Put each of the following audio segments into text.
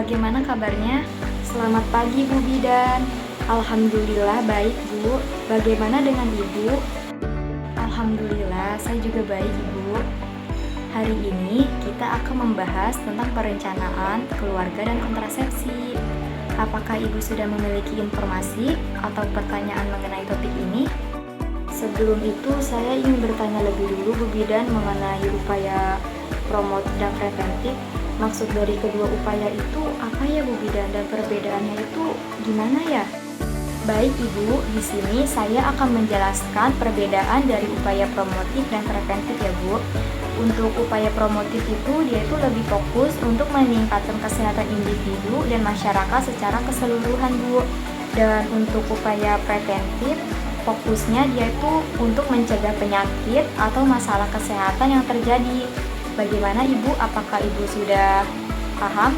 bagaimana kabarnya? Selamat pagi Bu Bidan. Alhamdulillah baik Bu. Bagaimana dengan Ibu? Alhamdulillah saya juga baik Ibu. Hari ini kita akan membahas tentang perencanaan keluarga dan kontrasepsi. Apakah Ibu sudah memiliki informasi atau pertanyaan mengenai topik ini? Sebelum itu saya ingin bertanya lebih dulu Bu Bidan mengenai upaya promotif dan preventif. Maksud dari kedua upaya itu apa ya Bu Bidan, dan perbedaannya itu gimana ya? Baik Ibu, di sini saya akan menjelaskan perbedaan dari upaya promotif dan preventif ya Bu. Untuk upaya promotif itu dia itu lebih fokus untuk meningkatkan kesehatan individu dan masyarakat secara keseluruhan Bu. Dan untuk upaya preventif fokusnya dia itu untuk mencegah penyakit atau masalah kesehatan yang terjadi. Bagaimana Ibu? Apakah Ibu sudah paham?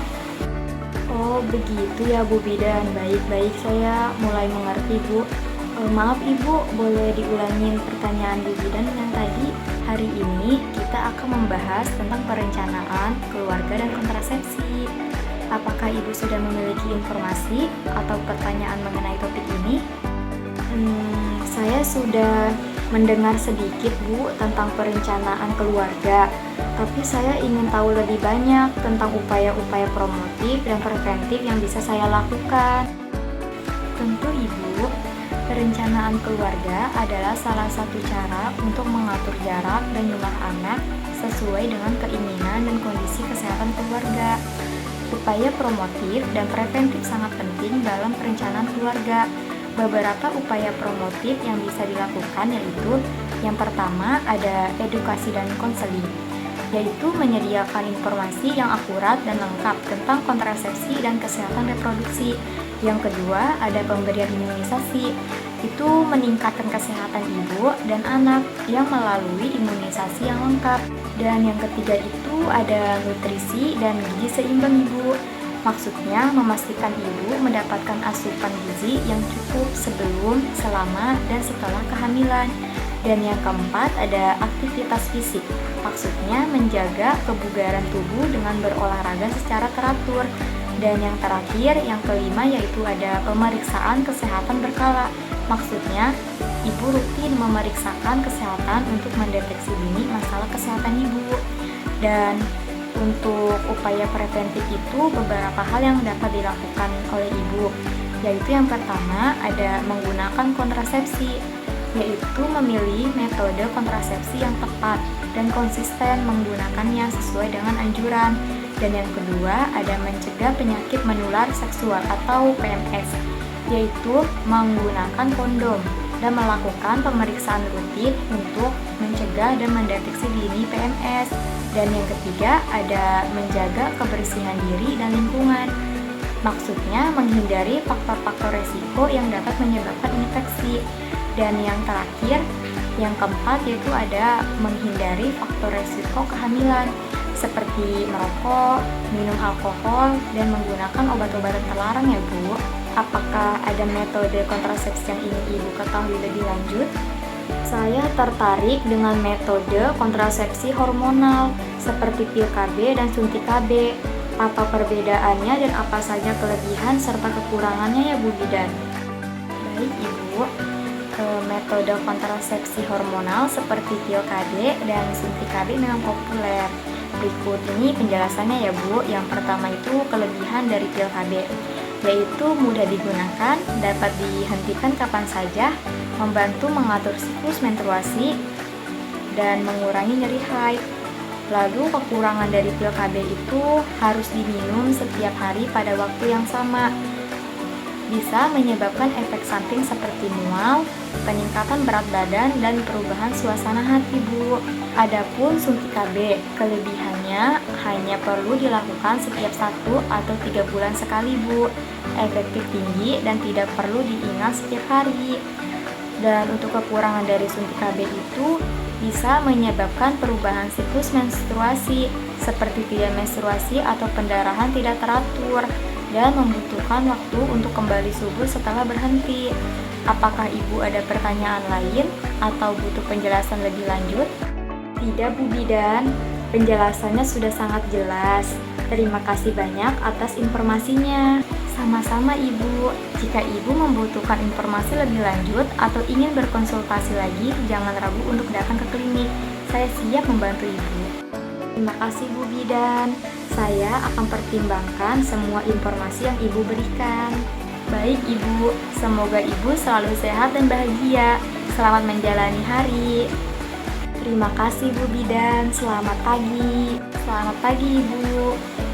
Oh begitu ya Bu Bidan. Baik-baik, saya mulai mengerti Bu. Maaf Ibu, boleh diulangin pertanyaan Bu Bidan yang tadi? Hari ini kita akan membahas tentang perencanaan keluarga dan kontrasepsi. Apakah Ibu sudah memiliki informasi atau pertanyaan mengenai topik ini? Saya sudah mendengar sedikit Bu tentang perencanaan keluarga, tapi saya ingin tahu lebih banyak tentang upaya-upaya promotif dan preventif yang bisa saya lakukan. Tentu Ibu, perencanaan keluarga adalah salah satu cara untuk mengatur jarak dan jumlah anak sesuai dengan keinginan dan kondisi kesehatan keluarga. Upaya promotif dan preventif sangat penting dalam perencanaan keluarga. Beberapa upaya promotif yang bisa dilakukan yaitu yang pertama ada edukasi dan konseling, yaitu menyediakan informasi yang akurat dan lengkap tentang kontrasepsi dan kesehatan reproduksi. Yang kedua ada pemberian imunisasi, itu meningkatkan kesehatan ibu dan anak yang melalui imunisasi yang lengkap. Dan yang ketiga itu ada nutrisi dan gizi seimbang Ibu. Maksudnya memastikan ibu mendapatkan asupan gizi yang cukup sebelum, selama, dan setelah kehamilan. Dan yang keempat ada aktivitas fisik. Maksudnya menjaga kebugaran tubuh dengan berolahraga secara teratur. Dan yang terakhir, yang kelima yaitu ada pemeriksaan kesehatan berkala. Maksudnya ibu rutin memeriksakan kesehatan untuk mendeteksi dini masalah kesehatan ibu. Dan untuk upaya preventif itu beberapa hal yang dapat dilakukan oleh ibu, yaitu yang pertama ada menggunakan kontrasepsi, yaitu memilih metode kontrasepsi yang tepat dan konsisten menggunakannya sesuai dengan anjuran. Dan yang kedua ada mencegah penyakit menular seksual atau PMS, yaitu menggunakan kondom dan melakukan pemeriksaan rutin untuk mencegah dan mendeteksi dini PMS. Dan yang ketiga ada menjaga kebersihan diri dan lingkungan. Maksudnya menghindari faktor-faktor resiko yang dapat menyebabkan infeksi. Dan yang terakhir, yang keempat yaitu ada menghindari faktor resiko kehamilan seperti merokok, minum alkohol, dan menggunakan obat-obatan terlarang ya Bu. Apakah ada metode kontrasepsi yang ingin Ibu ketahui lebih lanjut? Saya tertarik dengan metode kontrasepsi hormonal seperti pil KB dan suntik KB. Apa perbedaannya dan apa saja kelebihan serta kekurangannya ya Bu Bidan? Baik Ibu, metode kontrasepsi hormonal seperti pil KB dan suntik KB memang populer. Berikut ini penjelasannya ya Bu. Yang pertama itu kelebihan dari pil KB, yaitu mudah digunakan, dapat dihentikan kapan saja, membantu mengatur siklus menstruasi, dan mengurangi nyeri haid. Lalu kekurangan dari pil KB itu harus diminum setiap hari pada waktu yang sama. Bisa menyebabkan efek samping seperti mual, peningkatan berat badan, dan perubahan suasana hati Bu. Adapun suntik KB, kelebihannya hanya perlu dilakukan setiap 1 atau 3 bulan sekali Bu. Efektif tinggi dan tidak perlu diingat setiap hari. Dan untuk kekurangan dari suntik KB itu bisa menyebabkan perubahan siklus menstruasi seperti tidak menstruasi atau pendarahan tidak teratur dan membutuhkan waktu untuk kembali subur setelah berhenti. Apakah Ibu ada pertanyaan lain atau butuh penjelasan lebih lanjut? Tidak Bu Bidan, penjelasannya sudah sangat jelas. Terima kasih banyak atas informasinya. Sama-sama Ibu. Jika Ibu membutuhkan informasi lebih lanjut atau ingin berkonsultasi lagi, jangan ragu untuk datang ke klinik. Saya siap membantu Ibu. Terima kasih Bu Bidan. Saya akan pertimbangkan semua informasi yang Ibu berikan. Baik Ibu, semoga Ibu selalu sehat dan bahagia. Selamat menjalani hari. Terima kasih Bu Bidan. Selamat pagi. Selamat pagi Ibu.